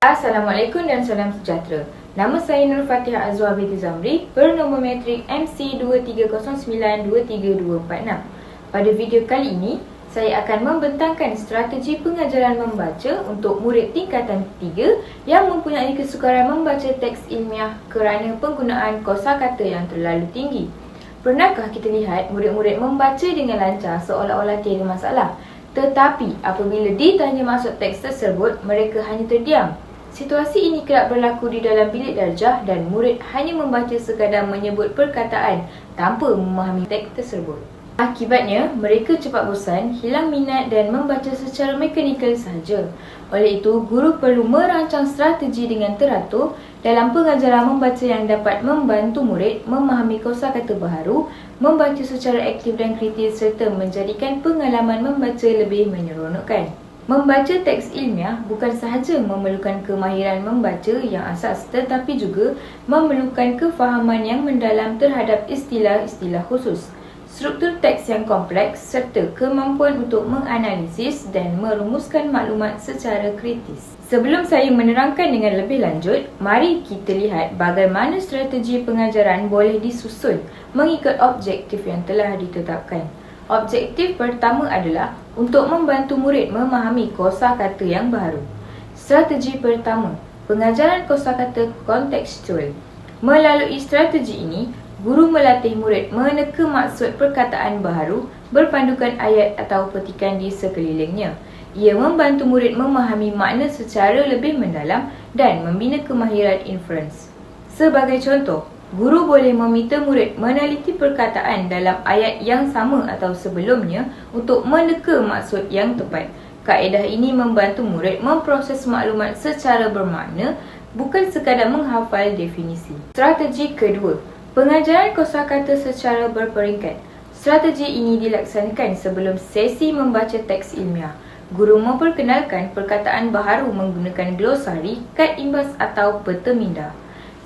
Assalamualaikum dan salam sejahtera. Nama saya Nur Fatihah Azwar binti Zamri, bernombor metrik MC230923246. Pada video kali ini, saya akan membentangkan strategi pengajaran membaca untuk murid tingkatan 3 yang mempunyai kesukaran membaca teks ilmiah kerana penggunaan kosakata yang terlalu tinggi. Pernahkah kita lihat murid-murid membaca dengan lancar seolah-olah tiada masalah? Tetapi apabila ditanya maksud teks tersebut, mereka hanya terdiam. Situasi ini kerap berlaku di dalam bilik darjah dan murid hanya membaca sekadar menyebut perkataan tanpa memahami teks tersebut. Akibatnya, mereka cepat bosan, hilang minat dan membaca secara mekanikal sahaja. Oleh itu, guru perlu merancang strategi dengan teratur dalam pengajaran membaca yang dapat membantu murid memahami kosakata baharu, membaca secara aktif dan kritis serta menjadikan pengalaman membaca lebih menyeronokkan. Membaca teks ilmiah bukan sahaja memerlukan kemahiran membaca yang asas tetapi juga memerlukan kefahaman yang mendalam terhadap istilah-istilah khusus, struktur teks yang kompleks serta kemampuan untuk menganalisis dan merumuskan maklumat secara kritis. Sebelum saya menerangkan dengan lebih lanjut, mari kita lihat bagaimana strategi pengajaran boleh disusun mengikut objektif yang telah ditetapkan. Objektif pertama adalah untuk membantu murid memahami kosakata yang baharu. Strategi pertama, pengajaran kosakata kontekstual. Melalui strategi ini, guru melatih murid meneka maksud perkataan baharu berpandukan ayat atau petikan di sekelilingnya. Ia membantu murid memahami makna secara lebih mendalam dan membina kemahiran inference. Sebagai contoh, guru boleh meminta murid meneliti perkataan dalam ayat yang sama atau sebelumnya untuk meneka maksud yang tepat. Kaedah ini membantu murid memproses maklumat secara bermakna, bukan sekadar menghafal definisi. Strategi kedua, pengajaran kosakata secara berperingkat. Strategi ini dilaksanakan sebelum sesi membaca teks ilmiah. Guru memperkenalkan perkataan baharu menggunakan glosari, kad imbas atau peta minda.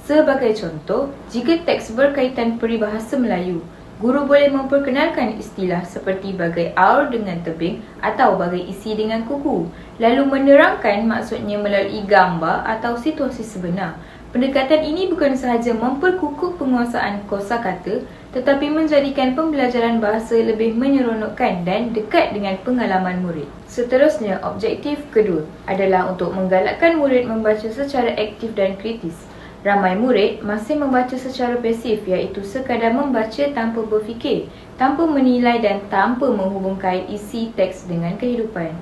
Sebagai contoh, jika teks berkaitan peribahasa Melayu, guru boleh memperkenalkan istilah seperti bagai aur dengan tebing atau bagai isi dengan kuku, lalu menerangkan maksudnya melalui gambar atau situasi sebenar. Pendekatan ini bukan sahaja memperkukuh penguasaan kosakata, tetapi menjadikan pembelajaran bahasa lebih menyeronokkan dan dekat dengan pengalaman murid. Seterusnya, objektif kedua adalah untuk menggalakkan murid membaca secara aktif dan kritis. Ramai murid masih membaca secara pasif, iaitu sekadar membaca tanpa berfikir, tanpa menilai dan tanpa menghubungkan isi teks dengan kehidupan.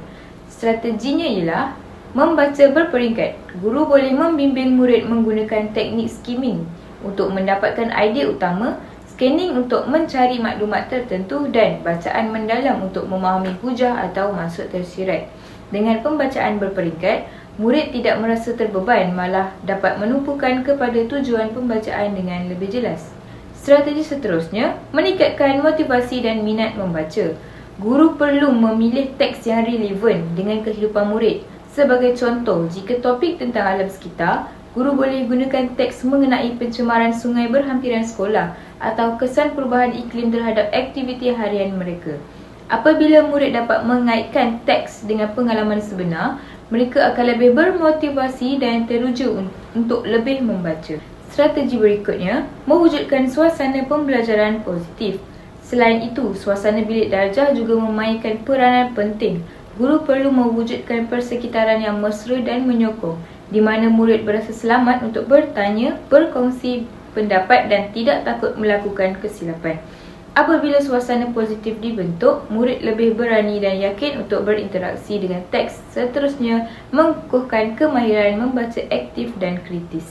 Strateginya ialah membaca berperingkat. Guru boleh membimbing murid menggunakan teknik skimming untuk mendapatkan idea utama, scanning untuk mencari maklumat tertentu dan bacaan mendalam untuk memahami hujah atau maksud tersirat. Dengan pembacaan berperingkat, murid tidak merasa terbeban, malah dapat menumpukan kepada tujuan pembacaan dengan lebih jelas. Strategi seterusnya, meningkatkan motivasi dan minat membaca. Guru perlu memilih teks yang relevan dengan kehidupan murid. Sebagai contoh, jika topik tentang alam sekitar, guru boleh gunakan teks mengenai pencemaran sungai berhampiran sekolah atau kesan perubahan iklim terhadap aktiviti harian mereka. Apabila murid dapat mengaitkan teks dengan pengalaman sebenar, mereka akan lebih bermotivasi dan teruja untuk lebih membaca. Strategi berikutnya, mewujudkan suasana pembelajaran positif. Selain itu, suasana bilik darjah juga memainkan peranan penting. Guru perlu mewujudkan persekitaran yang mesra dan menyokong, di mana murid berasa selamat untuk bertanya, berkongsi pendapat dan tidak takut melakukan kesilapan. Apabila suasana positif dibentuk, murid lebih berani dan yakin untuk berinteraksi dengan teks. Seterusnya, mengukuhkan kemahiran membaca aktif dan kritis.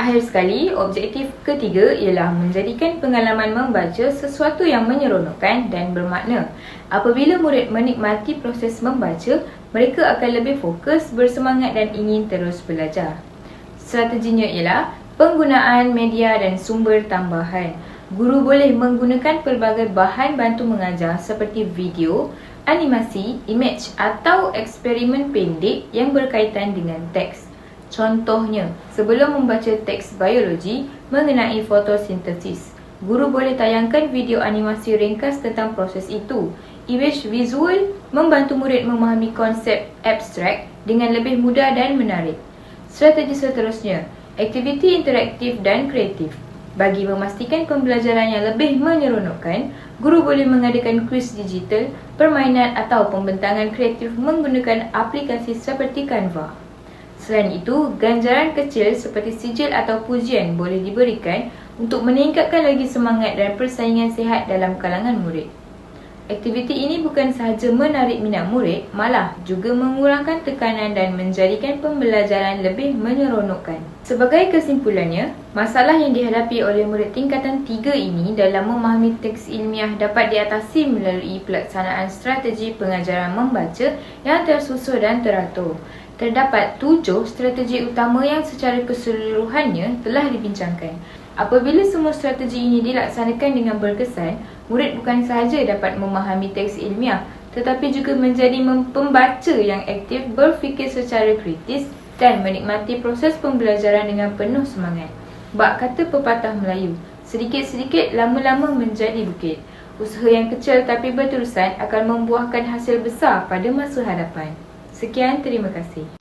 Akhir sekali, objektif ketiga ialah menjadikan pengalaman membaca sesuatu yang menyeronokkan dan bermakna. Apabila murid menikmati proses membaca, mereka akan lebih fokus, bersemangat dan ingin terus belajar. Strateginya ialah penggunaan media dan sumber tambahan. Guru boleh menggunakan pelbagai bahan bantu mengajar seperti video, animasi, imej atau eksperimen pendek yang berkaitan dengan teks. Contohnya, sebelum membaca teks biologi mengenai fotosintesis, guru boleh tayangkan video animasi ringkas tentang proses itu. Imej visual membantu murid memahami konsep abstrak dengan lebih mudah dan menarik. Strategi seterusnya, aktiviti interaktif dan kreatif. Bagi memastikan pembelajaran yang lebih menyeronokkan, guru boleh mengadakan kuis digital, permainan atau pembentangan kreatif menggunakan aplikasi seperti Canva. Selain itu, ganjaran kecil seperti sijil atau pujian boleh diberikan untuk meningkatkan lagi semangat dan persaingan sihat dalam kalangan murid. Aktiviti ini bukan sahaja menarik minat murid, malah juga mengurangkan tekanan dan menjadikan pembelajaran lebih menyeronokkan. Sebagai kesimpulannya, masalah yang dihadapi oleh murid tingkatan 3 ini dalam memahami teks ilmiah dapat diatasi melalui pelaksanaan strategi pengajaran membaca yang tersusun dan teratur. Terdapat 7 strategi utama yang secara keseluruhannya telah dibincangkan. Apabila semua strategi ini dilaksanakan dengan berkesan, murid bukan sahaja dapat memahami teks ilmiah, tetapi juga menjadi pembaca yang aktif, berfikir secara kritis dan menikmati proses pembelajaran dengan penuh semangat. Bak kata pepatah Melayu, sedikit-sedikit lama-lama menjadi bukit. Usaha yang kecil tapi berterusan akan membuahkan hasil besar pada masa hadapan. Sekian, terima kasih.